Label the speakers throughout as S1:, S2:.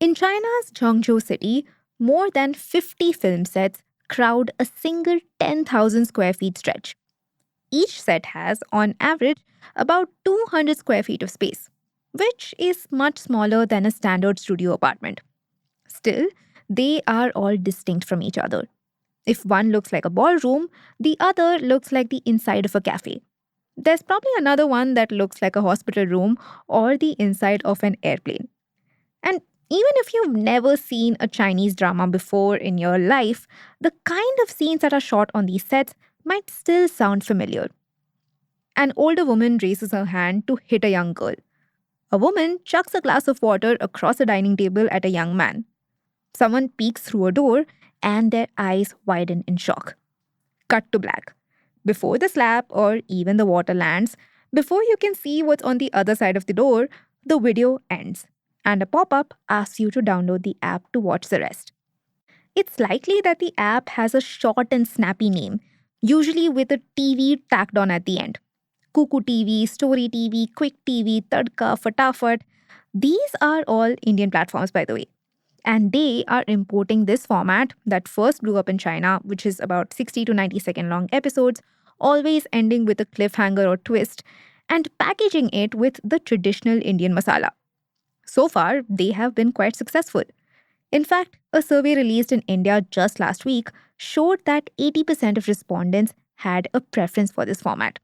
S1: In China's Zhengzhou city, more than 50 film sets crowd a single 10,000 square feet stretch. Each set has, on average, about 200 square feet of space, which is much smaller than a standard studio apartment. Still, they are all distinct from each other. If one looks like a ballroom, the other looks like the inside of a cafe. There's probably another one that looks like a hospital room or the inside of an airplane. And even if you've never seen a Chinese drama before in your life, the kind of scenes that are shot on these sets might still sound familiar. An older woman raises her hand to hit a young girl. A woman chucks a glass of water across a dining table at a young man. Someone peeks through a door and their eyes widen in shock. Cut to black. Before the slap or even the water lands, before you can see what's on the other side of the door, the video ends, and a pop up asks you to download the app to watch the rest. It's likely that the app has a short and snappy name, usually with a TV tacked on at the end. Kuku TV, Story TV, Quick TV, Tadka, Fatafat. These are all Indian platforms, by the way. And they are importing this format that first blew up in China, which is about 60 to 90-second long episodes, always ending with a cliffhanger or twist, and packaging it with the traditional Indian masala. So far, they have been quite successful. In fact, a survey released in India just last week showed that 80% of respondents had a preference for this format.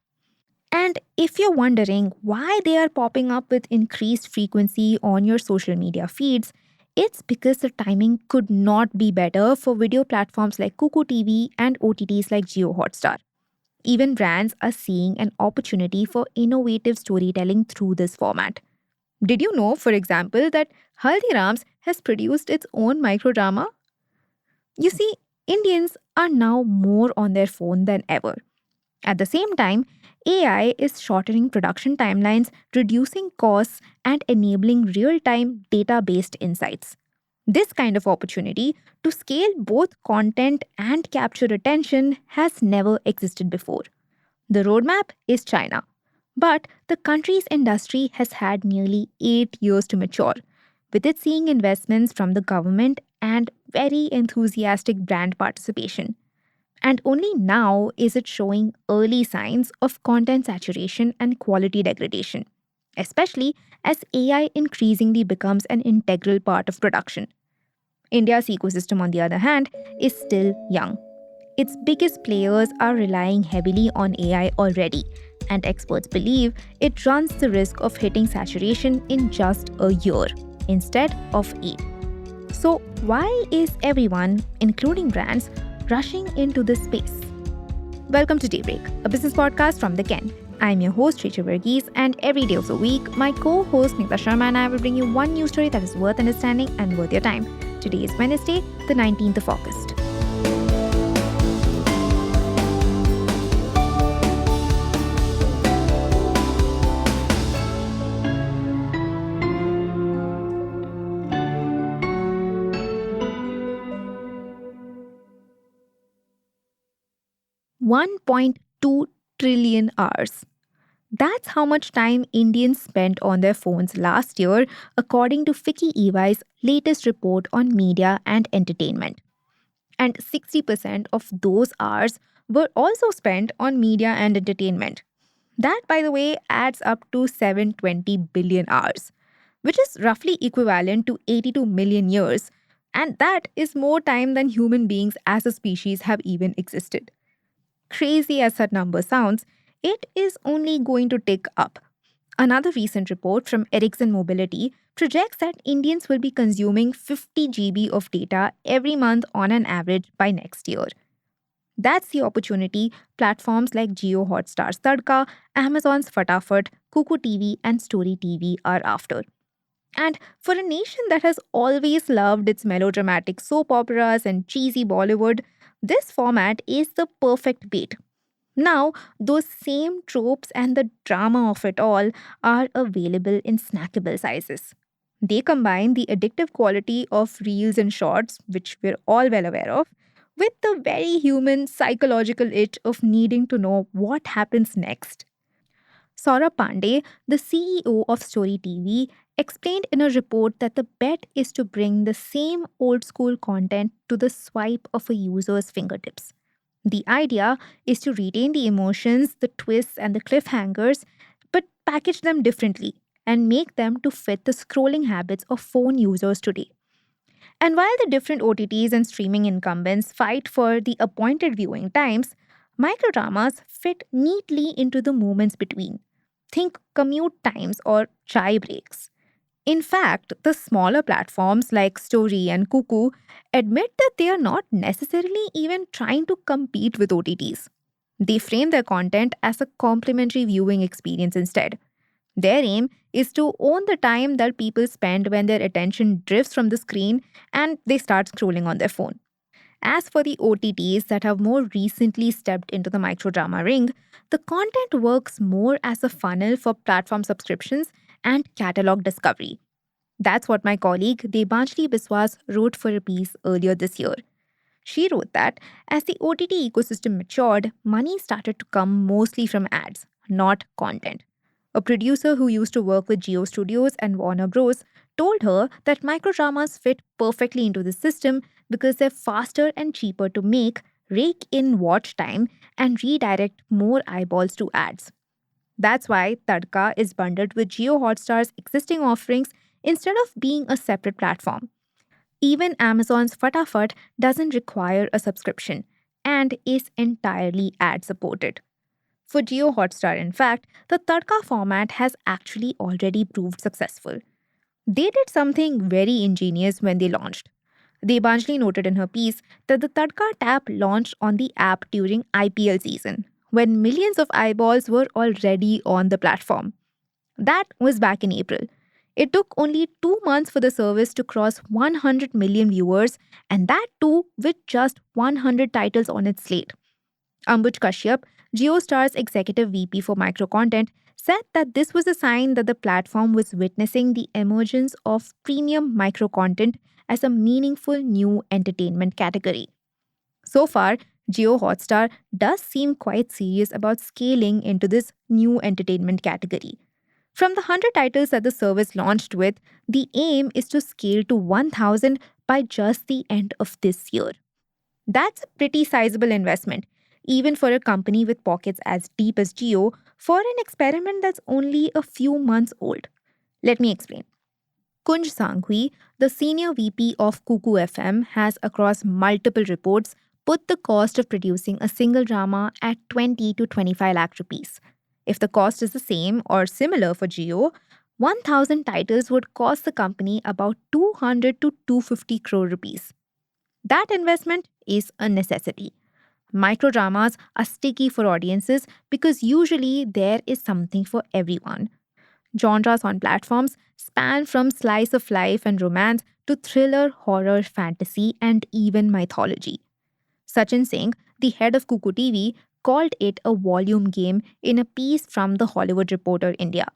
S1: And if you're wondering why they are popping up with increased frequency on your social media feeds, it's because the timing could not be better for video platforms like Kuku TV and OTTs like JioHotstar. Even brands are seeing an opportunity for innovative storytelling through this format. Did you know, for example, that Haldiram's has produced its own microdrama? You see, Indians are now more on their phone than ever. At the same time, AI is shortening production timelines, reducing costs, and enabling real time data based insights. This kind of opportunity to scale both content and capture attention has never existed before. The roadmap is China, but the country's industry has had nearly 8 years to mature, with it seeing investments from the government and very enthusiastic brand participation. And only now is it showing early signs of content saturation and quality degradation, especially as AI increasingly becomes an integral part of production. India's ecosystem, on the other hand, is still young. Its biggest players are relying heavily on AI already, and experts believe it runs the risk of hitting saturation in just a year instead of 8. So, why is everyone, including brands, rushing into this space? Welcome to Daybreak, a business podcast from the Ken. I'm your host, Rachel Varghese, and every day of the week, my co-host Nikita Sharma and I will bring you one news story that is worth understanding and worth your time. Today is Wednesday, the 19th of August. $1.2 trillion hours. That's how much time Indians spent on their phones last year, according to Fiki EY's latest report on media and entertainment. And 60% of those hours were also spent on media and entertainment. That, by the way, adds up to 720 billion hours, which is roughly equivalent to 82 million years. And that is more time than human beings as a species have even existed. Crazy as that number sounds, it is only going to tick up. Another recent report from Ericsson Mobility projects that Indians will be consuming 50 GB of data every month on an average by next year. That's the opportunity platforms like JioHotstar's Tadka, Amazon's Fatafat, Kuku TV, and Story TV are after. And for a nation that has always loved its melodramatic soap operas and cheesy Bollywood, this format is the perfect bait. Now, those same tropes and the drama of it all are available in snackable sizes. They combine the addictive quality of reels and shorts, which we're all well aware of, with the very human psychological itch of needing to know what happens next. Saurabh Pandey, the CEO of Story TV, explained in a report that the bet is to bring the same old school content to the swipe of a user's fingertips. The idea is to retain the emotions, the twists, and the cliffhangers, but package them differently and make them to fit the scrolling habits of phone users today. And while the different OTTs and streaming incumbents fight for the appointed viewing times, microdramas fit neatly into the moments between. Think commute times or chai breaks. In fact, the smaller platforms like Story and Kuku admit that they are not necessarily even trying to compete with OTTs. They frame their content as a complementary viewing experience instead. Their aim is to own the time that people spend when their attention drifts from the screen and they start scrolling on their phone. As for the OTTs that have more recently stepped into the microdrama ring, the content works more as a funnel for platform subscriptions and catalog discovery. That's what my colleague Debanjali Biswas wrote for a piece earlier this year. She wrote that as the OTT ecosystem matured, money started to come mostly from ads, not content. A producer who used to work with Geo Studios and Warner Bros. Told her that microdramas fit perfectly into the system because they're faster and cheaper to make, rake in watch time, and redirect more eyeballs to ads. That's why Tadka is bundled with JioHotstar's existing offerings instead of being a separate platform. Even Amazon's Fatafat doesn't require a subscription and is entirely ad supported. For JioHotstar, in fact, the Tadka format has actually already proved successful. They did something very ingenious when they launched. Debanjali noted in her piece that the Tadka tab launched on the app during IPL season, when millions of eyeballs were already on the platform. That was back in April. It took only 2 months for the service to cross 100 million viewers, and that too with just 100 titles on its slate. Ambuj Kashyap, JioStar's executive VP for micro content, said that this was a sign that the platform was witnessing the emergence of premium micro content as a meaningful new entertainment category. So far, JioHotstar does seem quite serious about scaling into this new entertainment category. From the 100 titles that the service launched with, the aim is to scale to 1,000 by just the end of this year. That's a pretty sizable investment, even for a company with pockets as deep as Geo, for an experiment that's only a few months old. Let me explain. Kunj Sanghvi, the senior VP of Kuku FM, has across multiple reports put the cost of producing a single drama at 20 to 25 lakh rupees. If the cost is the same or similar for Geo, 1,000 titles would cost the company about 200 to 250 crore rupees. That investment is a necessity. Microdramas are sticky for audiences because usually there is something for everyone. Genres on platforms span from slice of life and romance to thriller, horror, fantasy, and even mythology. Sachin Singh, the head of Kuku TV, called it a volume game in a piece from The Hollywood Reporter India.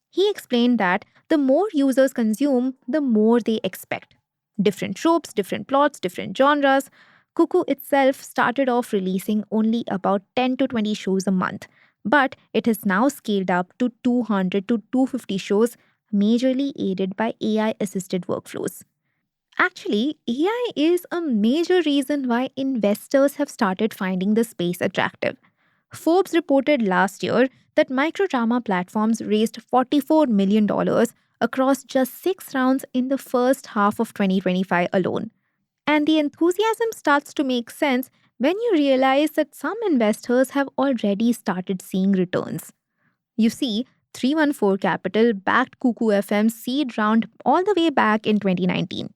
S1: He explained that the more users consume, the more they expect. Different tropes, different plots, different genres. Kuku itself started off releasing only about 10 to 20 shows a month, but it has now scaled up to 200 to 250 shows, majorly aided by AI assisted workflows. Actually, AI is a major reason why investors have started finding the space attractive. Forbes reported last year that microdrama platforms raised $44 million dollars across just 6 rounds in the first half of 2025 alone. And the enthusiasm starts to make sense when you realize that some investors have already started seeing returns. You see, 314 Capital backed Kuku FM's seed round all the way back in 2019.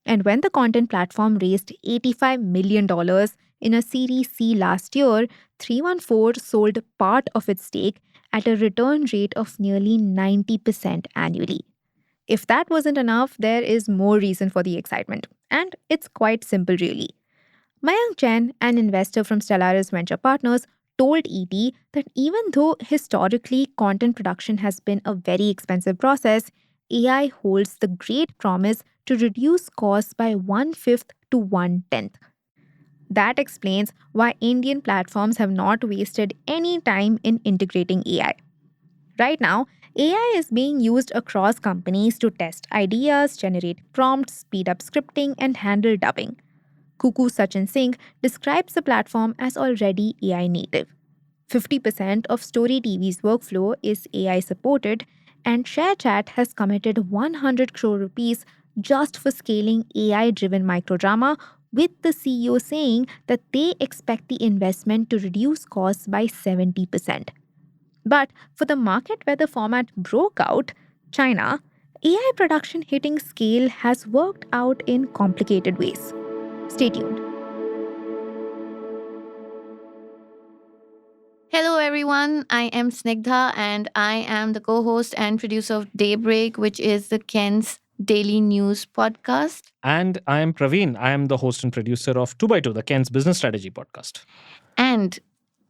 S1: And when the content platform raised $85 million dollars in a Series C last year, 314 sold part of its stake at a return rate of nearly 90% annually. If that wasn't enough, there is more reason for the excitement. And it's quite simple, really. Mayank Chen, an investor from Stellaris Venture Partners, told ET that even though historically content production has been a very expensive process, AI holds the great promise to reduce costs by one fifth to one tenth. That explains why Indian platforms have not wasted any time in integrating AI. Right now, AI is being used across companies to test ideas, generate prompts, speed up scripting, and handle dubbing. Kuku Sachin Singh describes the platform as already AI native. 50% of Story TV's workflow is AI supported, and ShareChat has committed 100 crore rupees just for scaling AI driven microdrama, with the CEO saying that they expect the investment to reduce costs by 70%. But for the market where the format broke out, China, AI production hitting scale has worked out in complicated ways. Stay tuned.
S2: Hello, everyone. I am Snigdha, and I am the co host and producer of Daybreak, which is the Ken's daily news podcast.
S3: And I am Praveen. I am the host and producer of 2 by 2 the Ken's Business Strategy podcast.
S2: And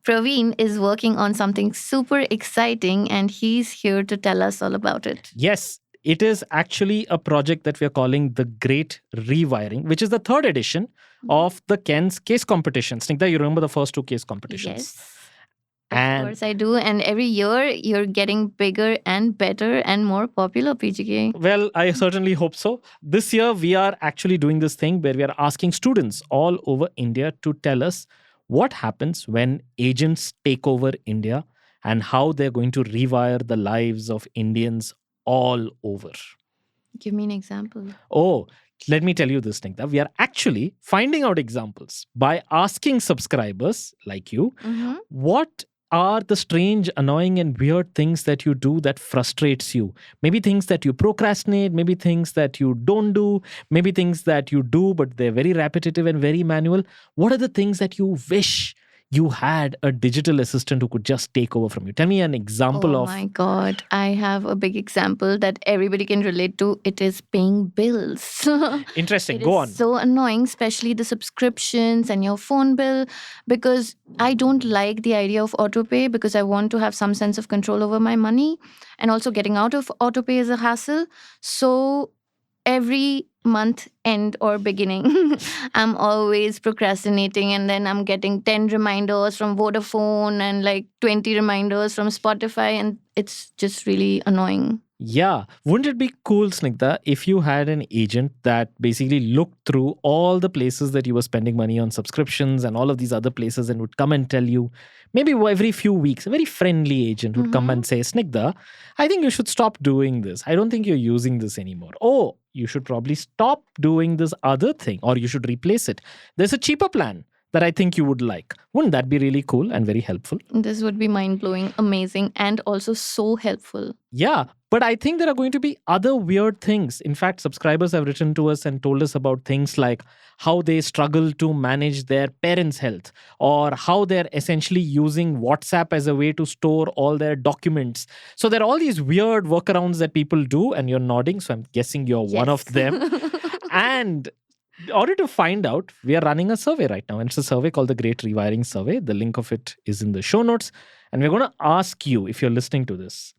S2: Praveen is working on something super exciting, and he's here to tell us all about it.
S3: Yes, it is actually a project that we are calling the Great Rewiring, which is the third edition of the Ken's case competition. Snigdha, you remember the first two case competitions?
S2: Yes. Of course I do. And every year you're getting bigger and better and more popular, PGK.
S3: Well, I certainly hope so. This year we are actually doing this thing where we are asking students all over India to tell us what happens when agents take over India and how they're going to rewire the lives of Indians all over.
S2: Give me an example.
S3: Oh, let me tell you this thing that we are actually finding out examples by asking subscribers like you what are the strange, annoying, and weird things that you do that frustrates you. Maybe things that you procrastinate, maybe things that you don't do, maybe things that you do but they're very repetitive and very manual. What are the things that you wish you had a digital assistant who could just take over from you? Tell me an example of...
S2: Oh my God. I have a big example that everybody can relate to. It is paying bills.
S3: Interesting. Go on.
S2: So annoying, especially the subscriptions and your phone bill, because I don't like the idea of autopay because I want to have some sense of control over my money. And also getting out of autopay is a hassle. So every month end or beginning, I'm always procrastinating, and then I'm getting 10 reminders from Vodafone and like 20 reminders from Spotify, and it's just really annoying.
S3: Yeah. Wouldn't it be cool, Snigdha, if you had an agent that basically looked through all the places that you were spending money on subscriptions and all of these other places and would come and tell you, maybe every few weeks, a very friendly agent would come and say, Snigdha, I think you should stop doing this. I don't think you're using this anymore. Oh, you should probably stop doing this other thing, or you should replace it. There's a cheaper plan that I think you would like. Wouldn't that be really cool and very helpful?
S2: This would be mind-blowing, amazing, and also so helpful.
S3: Yeah, but I think there are going to be other weird things. In fact, subscribers have written to us and told us about things like how they struggle to manage their parents' health, or how they're essentially using WhatsApp as a way to store all their documents. So there are all these weird workarounds that people do, and you're nodding, so I'm guessing you're one of them. And in order to find out, we are running a survey right now. And it's a survey called the Great Rewiring Survey. The link of it is in the show notes. And we're going to ask you, if you're listening to this,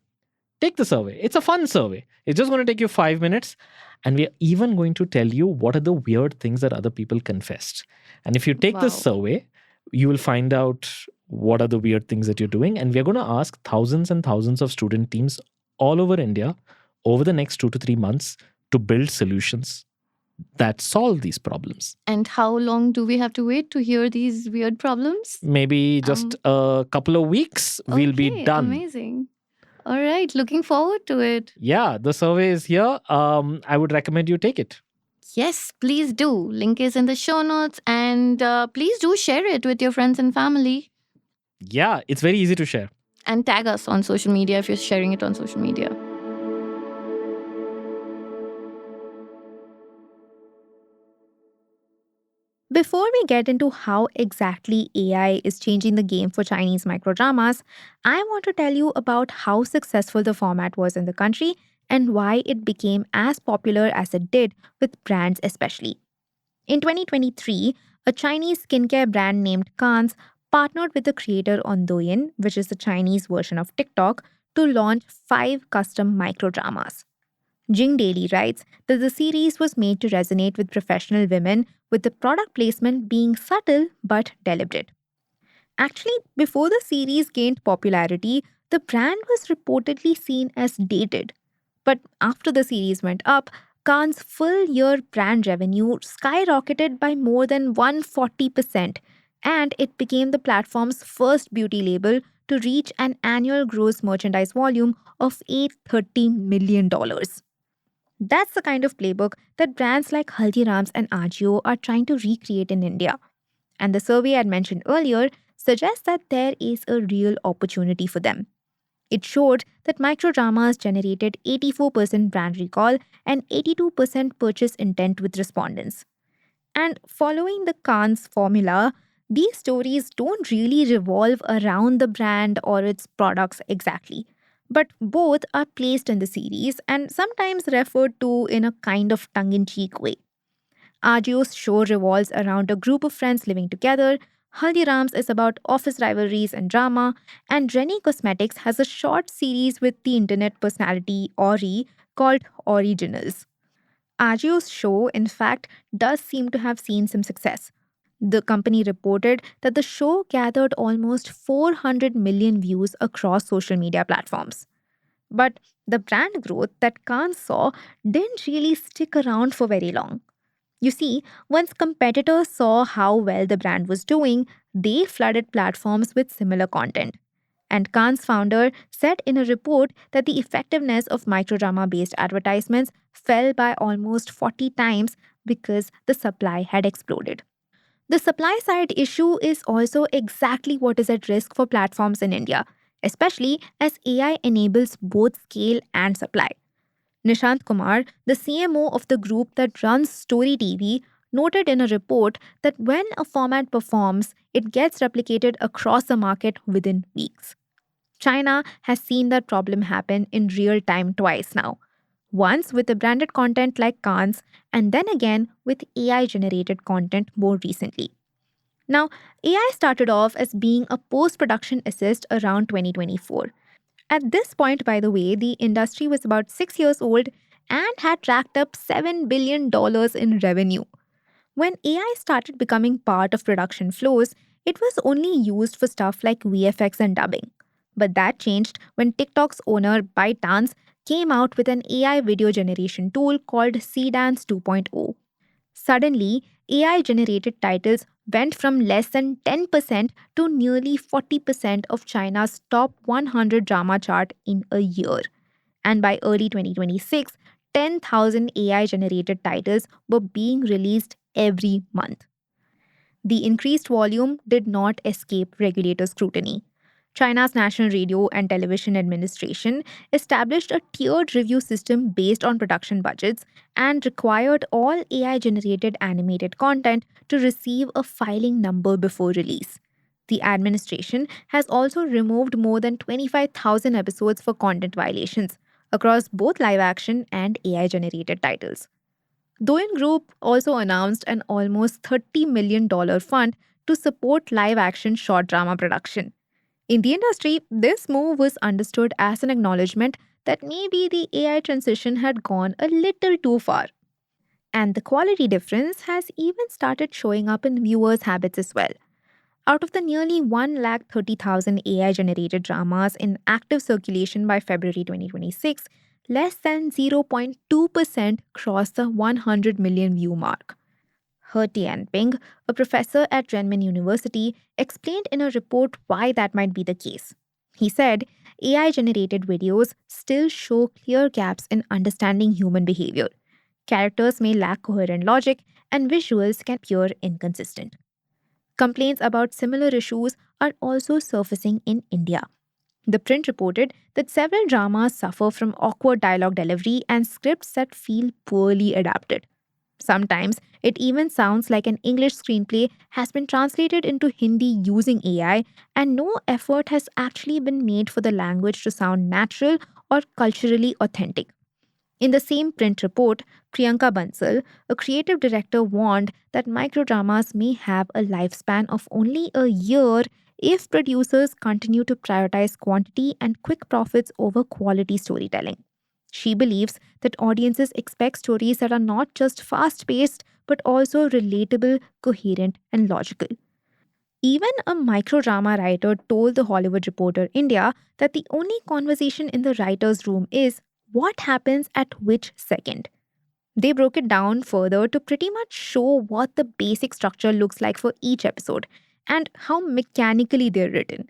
S3: take the survey. It's a fun survey. It's just going to take you 5 minutes. And we're even going to tell you what are the weird things that other people confessed. And if you take this survey, you will find out what are the weird things that you're doing. And we're going to ask thousands and thousands of student teams all over India over the next 2 to 3 months to build solutions that solve these problems.
S2: And how long do we have to wait to hear these weird problems?
S3: Maybe just a couple of weeks, we'll be done.
S2: Amazing. All right, looking forward to it.
S3: Yeah, the survey is here. I would recommend you take it.
S2: Yes, please do. Link is in the show notes, and please do share it with your friends and family.
S3: Yeah, it's very easy to share.
S2: And tag us on social media if you're sharing it on social media.
S1: Before we get into how exactly AI is changing the game for Chinese microdramas, I want to tell you about how successful the format was in the country and why it became as popular as it did, with brands especially. In 2023, a Chinese skincare brand named Kans partnered with the creator on Douyin, which is the Chinese version of TikTok, to launch 5 custom microdramas. Jing Daily writes that the series was made to resonate with professional women, with the product placement being subtle but deliberate. Actually, before the series gained popularity, The brand was reportedly seen as dated. But after the series went up, Cannes' full year brand revenue skyrocketed by more than 140%, and it became the platform's first beauty label to reach an annual gross merchandise volume of $830 million. That's the kind of playbook that brands like Haldiram's and Ajio are trying to recreate in India. And the survey I mentioned earlier suggests that there is a real opportunity for them. It showed that microdramas generated 84% brand recall and 82% purchase intent with respondents. And following the Khan's formula, these stories don't really revolve around the brand or its products exactly. But both are placed in the series and sometimes referred to in a kind of tongue in cheek way. Ajio's show revolves around a group of friends living together. Haldiram's is about office rivalries and drama, and Rennie Cosmetics has a short series with the internet personality Ori called Originals. Ajio's show, in fact, does seem to have seen some success. The company reported that the show gathered almost 400 million views across social media platforms. But the brand growth that Khan saw didn't really stick around for very long. You see, once competitors saw how well the brand was doing, they flooded platforms with similar content. And Khan's founder said in a report that the effectiveness of microdrama based advertisements fell by almost 40 times because the supply had exploded. The supply side issue is also exactly what is at risk for platforms in India, especially as AI enables both scale and supply. Nishant Kumar, the CMO of the group that runs Story TV, noted in a report that when a format performs, it gets replicated across the market within weeks. China has seen that problem happen in real time twice now. Once with the branded content like Cannes, and then again with AI generated content more recently. Now, AI started off as being a post production assist around 2024. At this point, by the way, the industry was about 6 years old and had racked up $7 billion in revenue. When AI started becoming part of production flows, it was only used for stuff like VFX and dubbing. But that changed when TikTok's owner, ByteDance, came out with an AI video generation tool called CDance 2.0. Suddenly, AI generated titles went from less than 10% to nearly 40% of China's top 100 drama chart in a year. And by early 2026, 10,000 AI generated titles were being released every month. The increased volume did not escape regulator scrutiny. China's National Radio and Television Administration established a tiered review system based on production budgets and required all AI generated animated content to receive a filing number before release. The administration has also removed more than 25,000 episodes for content violations across both live action and AI generated titles. Doin Group also announced an almost $30 million fund to support live action short drama production. In the industry, this move was understood as an acknowledgement that maybe the AI transition had gone a little too far. And the quality difference has even started showing up in viewers' habits as well. Out of the nearly 130,000 AI generated dramas in active circulation by February 2026, less than 0.2% crossed the 100 million view mark. He Tianping, a professor at Renmin University, explained in a report why that might be the case. He said AI generated videos still show clear gaps in understanding human behavior. Characters may lack coherent logic, and visuals can appear inconsistent. Complaints about similar issues are also surfacing in India. The print reported that several dramas suffer from awkward dialogue delivery and scripts that feel poorly adapted. Sometimes it even sounds like an English screenplay has been translated into Hindi using AI, and no effort has actually been made for the language to sound natural or culturally authentic. In the same print report, Priyanka Bansal, a creative director, warned that microdramas may have a lifespan of only a year if producers continue to prioritize quantity and quick profits over quality storytelling. She believes that audiences expect stories that are not just fast paced but also relatable, coherent, and logical. Even a microdrama writer told The Hollywood Reporter India that the only conversation in the writer's room is what happens at which second. They broke it down further to pretty much show what the basic structure looks like for each episode and how mechanically they're written.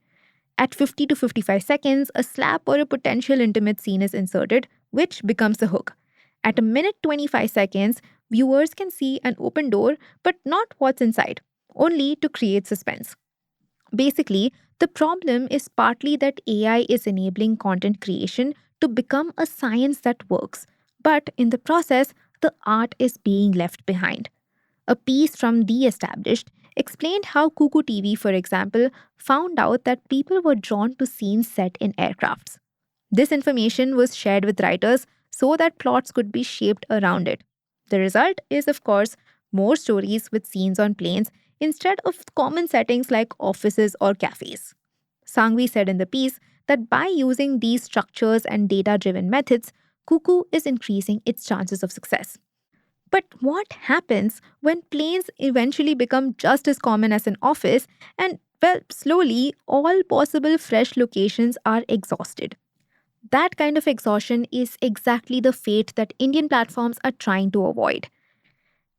S1: At 50 to 55 seconds, a slap or a potential intimate scene is inserted, which becomes the hook. At a minute 25 seconds, viewers can see an open door, but not what's inside, only to create suspense. Basically, the problem is partly that AI is enabling content creation to become a science that works, but in the process, the art is being left behind. A piece from The Established explained how Kuku TV, for example, found out that people were drawn to scenes set in aircrafts. This information was shared with writers so that plots could be shaped around it. The result is, of course, more stories with scenes on planes instead of common settings like offices or cafes. Sangvi said in the piece that by using these structures and data driven methods, Kuku is increasing its chances of success. But what happens when planes eventually become just as common as an office and, well, slowly all possible fresh locations are exhausted? That kind of exhaustion is exactly the fate that Indian platforms are trying to avoid.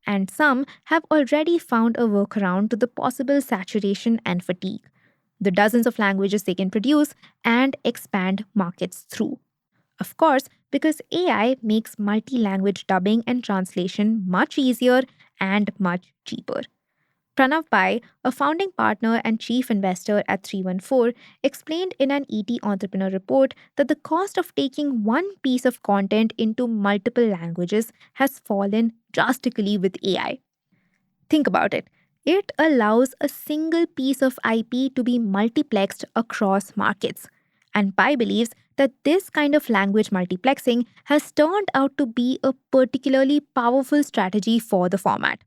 S1: And some have already found a workaround to the possible saturation and fatigue. The dozens of languages they can produce and expand markets through. Of course, because AI makes multi language dubbing and translation much easier and much cheaper. Pranav Pai, a founding partner and chief investor at 314, explained in an ET Entrepreneur report that the cost of taking one piece of content into multiple languages has fallen drastically with AI. Think about it. It allows a single piece of IP to be multiplexed across markets. And Pai believes that this kind of language multiplexing has turned out to be a particularly powerful strategy for the format.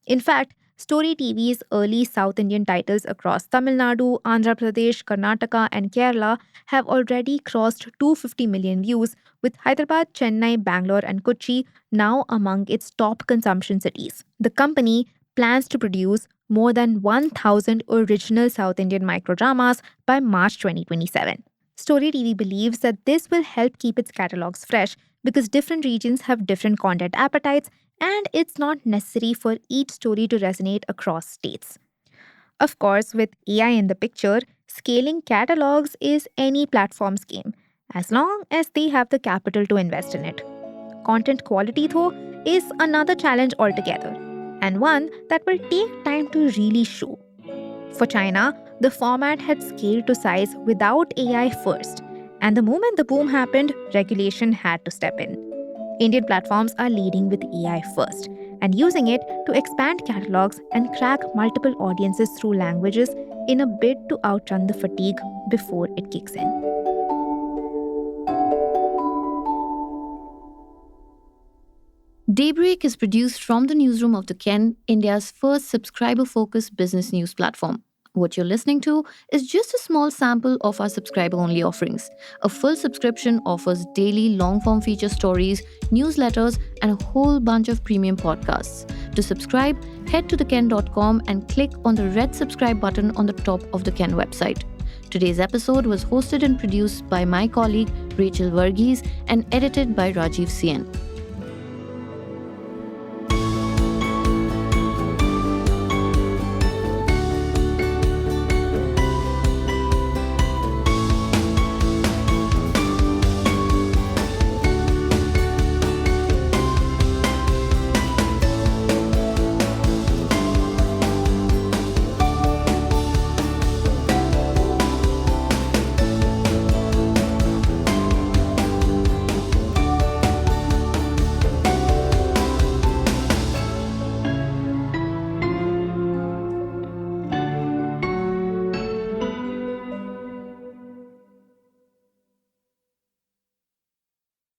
S1: In fact, Story TV's early South Indian titles across Tamil Nadu, Andhra Pradesh, Karnataka, and Kerala have already crossed 250 million views, with Hyderabad, Chennai, Bangalore, and Kochi now among its top consumption cities. The company plans to produce more than 1,000 original South Indian microdramas by March 2027. Story TV believes that this will help keep its catalogues fresh because different regions have different content appetites and it's not necessary for each story to resonate across states. Of course, with AI in the picture, scaling catalogs is any platform's game, as long as they have the capital to invest in it. Content quality, though, is another challenge altogether, and one that will take time to really show. For China, the format had scaled to size without AI first, and the moment the boom happened, regulation had to step in. Indian platforms are leading with AI first and using it to expand catalogs and crack multiple audiences through languages in a bid to outrun the fatigue before it kicks in.
S2: Daybreak is produced from the newsroom of The Ken, India's first subscriber-focused business news platform. What you're listening to is just a small sample of our subscriber-only offerings. A full subscription offers daily long-form feature stories, newsletters, and a whole bunch of premium podcasts. To subscribe, head to theken.com and click on the red subscribe button on the top of the Ken website. Today's episode was hosted and produced by my colleague Rachel Varghese and edited by Rajiv Sien.